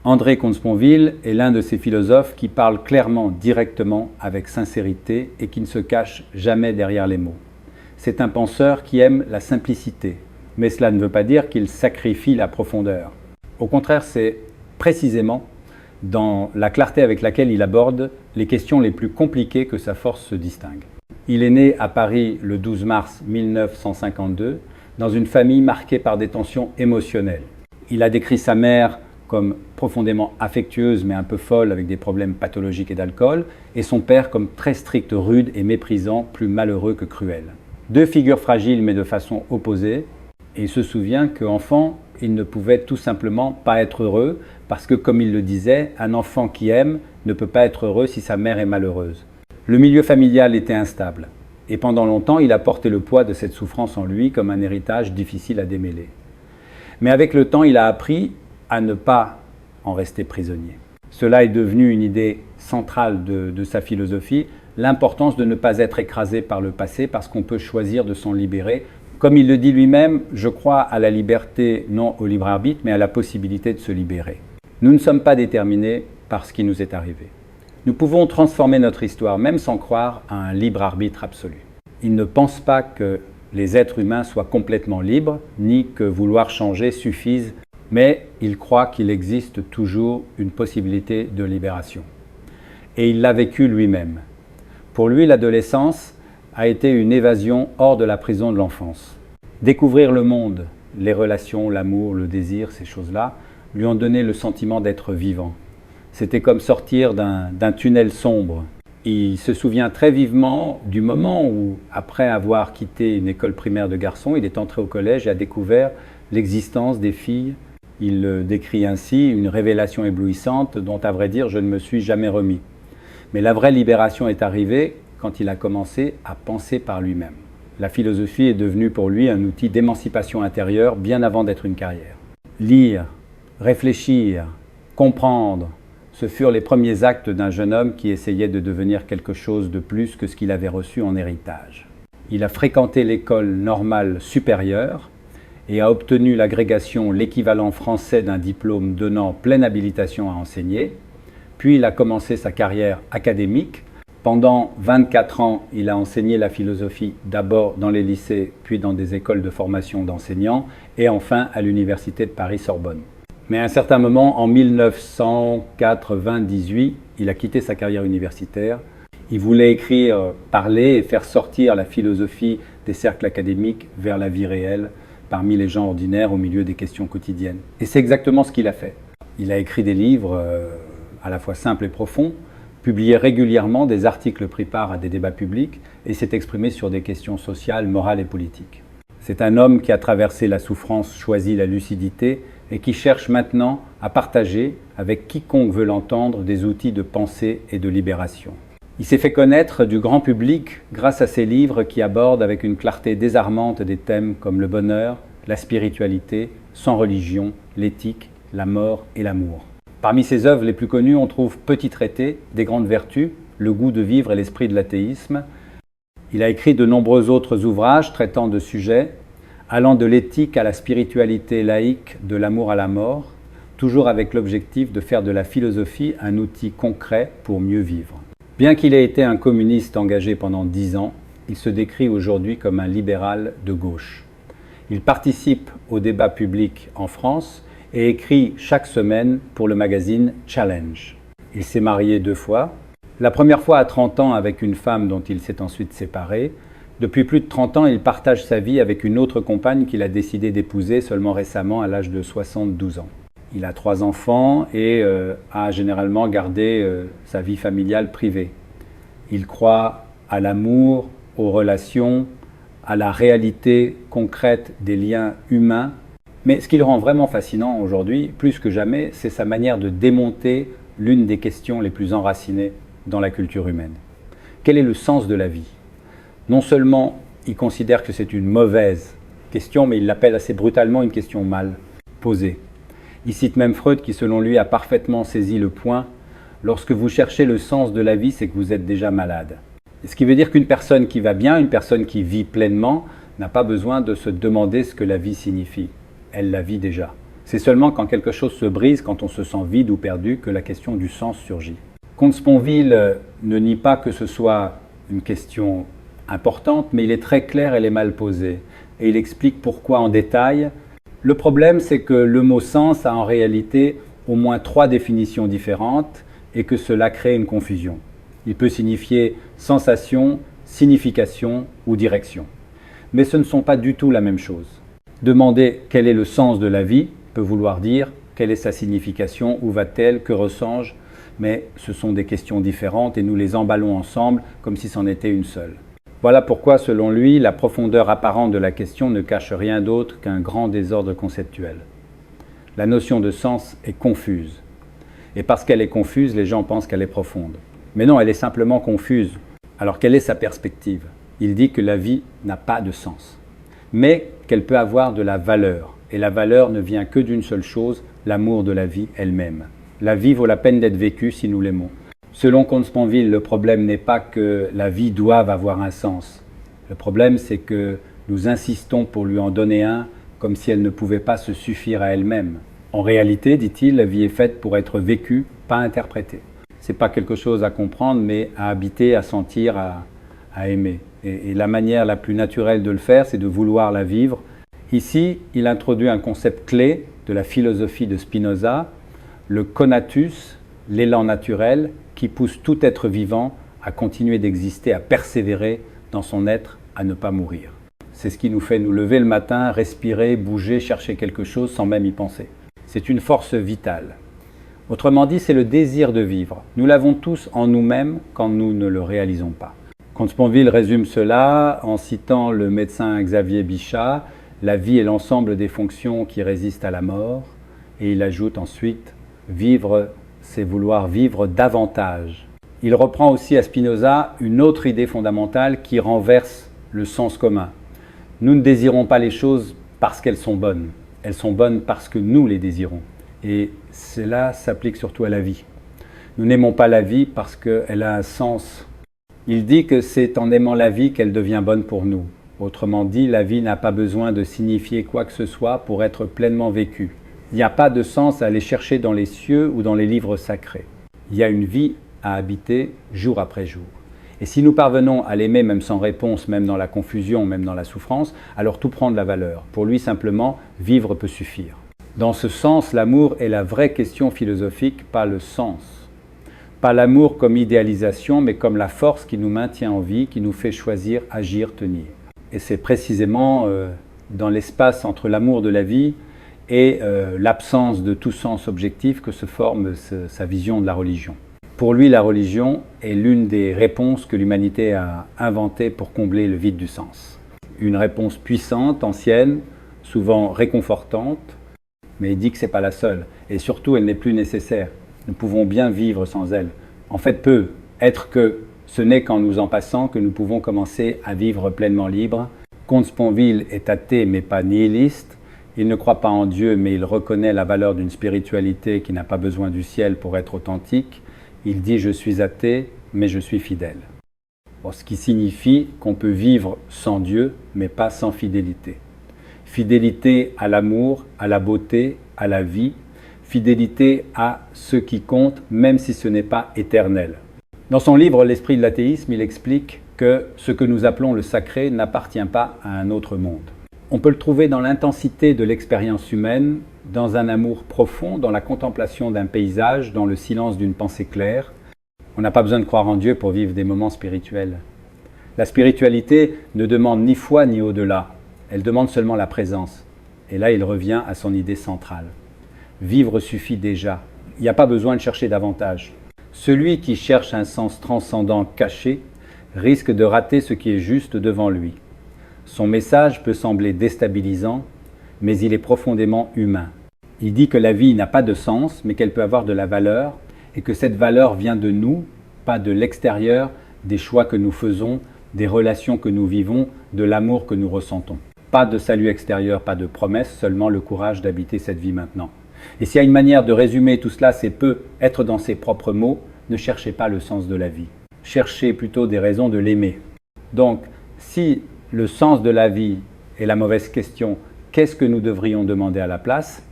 André Comte-Sponville est l'un de ces philosophes qui parlent clairement, directement, avec sincérité et qui ne se cache jamais derrière les mots. C'est un penseur qui aime la simplicité, mais cela ne veut pas dire qu'il sacrifie la profondeur. Au contraire, c'est précisément dans la clarté avec laquelle il aborde les questions les plus compliquées que sa force se distingue. Il est né à Paris le 12 mars 1952, dans une famille marquée par des tensions émotionnelles. Il a décrit sa mère comme profondément affectueuse mais un peu folle avec des problèmes pathologiques et d'alcool, et son père comme très strict, rude et méprisant, plus malheureux que cruel. Deux figures fragiles mais de façon opposée, et il se souvient qu'enfant, il ne pouvait tout simplement pas être heureux, parce que comme il le disait, un enfant qui aime ne peut pas être heureux si sa mère est malheureuse. Le milieu familial était instable, et pendant longtemps, il a porté le poids de cette souffrance en lui comme un héritage difficile à démêler. Mais avec le temps, il a appris à ne pas en rester prisonnier. Cela est devenu une idée centrale de sa philosophie, l'importance de ne pas être écrasé par le passé parce qu'on peut choisir de s'en libérer. Comme il le dit lui-même, je crois à la liberté, non au libre arbitre, mais à la possibilité de se libérer. Nous ne sommes pas déterminés par ce qui nous est arrivé. Nous pouvons transformer notre histoire, même sans croire à un libre arbitre absolu. Il ne pense pas que les êtres humains soient complètement libres, ni que vouloir changer suffise, mais il croit qu'il existe toujours une possibilité de libération. Et il l'a vécu lui-même. Pour lui, l'adolescence a été une évasion hors de la prison de l'enfance. Découvrir le monde, les relations, l'amour, le désir, ces choses-là, lui ont donné le sentiment d'être vivant. C'était comme sortir d'un tunnel sombre. Il se souvient très vivement du moment où, après avoir quitté une école primaire de garçons, il est entré au collège et a découvert l'existence des filles. Il le décrit ainsi, une révélation éblouissante dont, à vrai dire, je ne me suis jamais remis. Mais la vraie libération est arrivée quand il a commencé à penser par lui-même. La philosophie est devenue pour lui un outil d'émancipation intérieure bien avant d'être une carrière. Lire, réfléchir, comprendre, ce furent les premiers actes d'un jeune homme qui essayait de devenir quelque chose de plus que ce qu'il avait reçu en héritage. Il a fréquenté l'école normale supérieure et a obtenu l'agrégation, l'équivalent français d'un diplôme donnant pleine habilitation à enseigner. Puis il a commencé sa carrière académique. Pendant 24 ans, il a enseigné la philosophie d'abord dans les lycées, puis dans des écoles de formation d'enseignants, et enfin à l'université de Paris-Sorbonne. Mais à un certain moment, en 1998, il a quitté sa carrière universitaire. Il voulait écrire, parler et faire sortir la philosophie des cercles académiques vers la vie réelle, parmi les gens ordinaires au milieu des questions quotidiennes. Et c'est exactement ce qu'il a fait. Il a écrit des livres à la fois simples et profonds, publié régulièrement des articles pris part à des débats publics et s'est exprimé sur des questions sociales, morales et politiques. C'est un homme qui a traversé la souffrance, choisi la lucidité et qui cherche maintenant à partager avec quiconque veut l'entendre des outils de pensée et de libération. Il s'est fait connaître du grand public grâce à ses livres qui abordent avec une clarté désarmante des thèmes comme le bonheur, la spiritualité, sans religion, l'éthique, la mort et l'amour. Parmi ses œuvres les plus connues, on trouve Petit traité des grandes vertus, Le goût de vivre et l'esprit de l'athéisme. Il a écrit de nombreux autres ouvrages traitant de sujets allant de l'éthique à la spiritualité laïque, de l'amour à la mort, toujours avec l'objectif de faire de la philosophie un outil concret pour mieux vivre. Bien qu'il ait été un communiste engagé pendant 10 ans, il se décrit aujourd'hui comme un libéral de gauche. Il participe au débat public en France et écrit chaque semaine pour le magazine Challenge. Il s'est marié 2 fois. La première fois à 30 ans avec une femme dont il s'est ensuite séparé. Depuis plus de 30 ans, il partage sa vie avec une autre compagne qu'il a décidé d'épouser seulement récemment à l'âge de 72 ans. Il a 3 enfants et a généralement gardé sa vie familiale privée. Il croit à l'amour, aux relations, à la réalité concrète des liens humains. Mais ce qui le rend vraiment fascinant aujourd'hui, plus que jamais, c'est sa manière de démonter l'une des questions les plus enracinées dans la culture humaine. Quel est le sens de la vie ? Non seulement il considère que c'est une mauvaise question, mais il l'appelle assez brutalement une question mal posée. Il cite même Freud qui, selon lui, a parfaitement saisi le point « Lorsque vous cherchez le sens de la vie, c'est que vous êtes déjà malade ». Ce qui veut dire qu'une personne qui va bien, une personne qui vit pleinement, n'a pas besoin de se demander ce que la vie signifie. Elle la vit déjà. C'est seulement quand quelque chose se brise, quand on se sent vide ou perdu, que la question du sens surgit. Comte Sponville ne nie pas que ce soit une question importante, mais il est très clair, elle est mal posée. Et il explique pourquoi en détail. Le problème, c'est que le mot sens a en réalité au moins 3 définitions différentes et que cela crée une confusion. Il peut signifier sensation, signification ou direction. Mais ce ne sont pas du tout la même chose. Demander quel est le sens de la vie peut vouloir dire quelle est sa signification, où va-t-elle, que ressens-je, mais ce sont des questions différentes et nous les emballons ensemble comme si c'en était une seule. Voilà pourquoi, selon lui, la profondeur apparente de la question ne cache rien d'autre qu'un grand désordre conceptuel. La notion de sens est confuse. Et parce qu'elle est confuse, les gens pensent qu'elle est profonde. Mais non, elle est simplement confuse. Alors quelle est sa perspective? Il dit que la vie n'a pas de sens, mais qu'elle peut avoir de la valeur. Et la valeur ne vient que d'une seule chose, l'amour de la vie elle-même. La vie vaut la peine d'être vécue si nous l'aimons. Selon Comte Sponville, le problème n'est pas que la vie doive avoir un sens. Le problème, c'est que nous insistons pour lui en donner un, comme si elle ne pouvait pas se suffire à elle-même. En réalité, dit-il, la vie est faite pour être vécue, pas interprétée. Ce n'est pas quelque chose à comprendre, mais à habiter, à sentir, à aimer. Et la manière la plus naturelle de le faire, c'est de vouloir la vivre. Ici, il introduit un concept clé de la philosophie de Spinoza, le conatus, l'élan naturel, qui pousse tout être vivant à continuer d'exister, à persévérer dans son être, à ne pas mourir. C'est ce qui nous fait nous lever le matin, respirer, bouger, chercher quelque chose sans même y penser. C'est une force vitale. Autrement dit, c'est le désir de vivre. Nous l'avons tous en nous-mêmes quand nous ne le réalisons pas. Comte Sponville résume cela en citant le médecin Xavier Bichat, « La vie est l'ensemble des fonctions qui résistent à la mort ». Et il ajoute ensuite « Vivre, c'est vouloir vivre davantage ». Il reprend aussi à Spinoza une autre idée fondamentale qui renverse le sens commun. Nous ne désirons pas les choses parce qu'elles sont bonnes. Elles sont bonnes parce que nous les désirons. Et cela s'applique surtout à la vie. Nous n'aimons pas la vie parce qu'elle a un sens. Il dit que c'est en aimant la vie qu'elle devient bonne pour nous. Autrement dit, la vie n'a pas besoin de signifier quoi que ce soit pour être pleinement vécue. Il n'y a pas de sens à aller chercher dans les cieux ou dans les livres sacrés. Il y a une vie à habiter jour après jour. Et si nous parvenons à l'aimer même sans réponse, même dans la confusion, même dans la souffrance, alors tout prend de la valeur. Pour lui, simplement, vivre peut suffire. Dans ce sens, l'amour est la vraie question philosophique, pas le sens. Pas l'amour comme idéalisation, mais comme la force qui nous maintient en vie, qui nous fait choisir, agir, tenir. Et c'est précisément dans l'espace entre l'amour de la vie et l'absence de tout sens objectif que se forme sa vision de la religion. Pour lui, la religion est l'une des réponses que l'humanité a inventées pour combler le vide du sens. Une réponse puissante, ancienne, souvent réconfortante, mais il dit que ce n'est pas la seule. Et surtout, elle n'est plus nécessaire. Nous pouvons bien vivre sans elle. En fait, peut être que ce n'est qu'en nous en passant que nous pouvons commencer à vivre pleinement libre. Comte Sponville est athée mais pas nihiliste. Il ne croit pas en Dieu, mais il reconnaît la valeur d'une spiritualité qui n'a pas besoin du ciel pour être authentique. Il dit « je suis athée, mais je suis fidèle ». Bon, ce qui signifie qu'on peut vivre sans Dieu, mais pas sans fidélité. Fidélité à l'amour, à la beauté, à la vie. Fidélité à ce qui compte, même si ce n'est pas éternel. Dans son livre « L'esprit de l'athéisme », il explique que ce que nous appelons le sacré n'appartient pas à un autre monde. On peut le trouver dans l'intensité de l'expérience humaine, dans un amour profond, dans la contemplation d'un paysage, dans le silence d'une pensée claire. On n'a pas besoin de croire en Dieu pour vivre des moments spirituels. La spiritualité ne demande ni foi ni au-delà. Elle demande seulement la présence. Et là, il revient à son idée centrale. Vivre suffit déjà. Il n'y a pas besoin de chercher davantage. Celui qui cherche un sens transcendant caché risque de rater ce qui est juste devant lui. Son message peut sembler déstabilisant, mais il est profondément humain. Il dit que la vie n'a pas de sens, mais qu'elle peut avoir de la valeur, et que cette valeur vient de nous, pas de l'extérieur, des choix que nous faisons, des relations que nous vivons, de l'amour que nous ressentons. Pas de salut extérieur, pas de promesse, seulement le courage d'habiter cette vie maintenant. Et s'il y a une manière de résumer tout cela, c'est peu être dans ses propres mots, ne cherchez pas le sens de la vie. Cherchez plutôt des raisons de l'aimer. Donc, si le sens de la vie est la mauvaise question, qu'est-ce que nous devrions demander à la place ?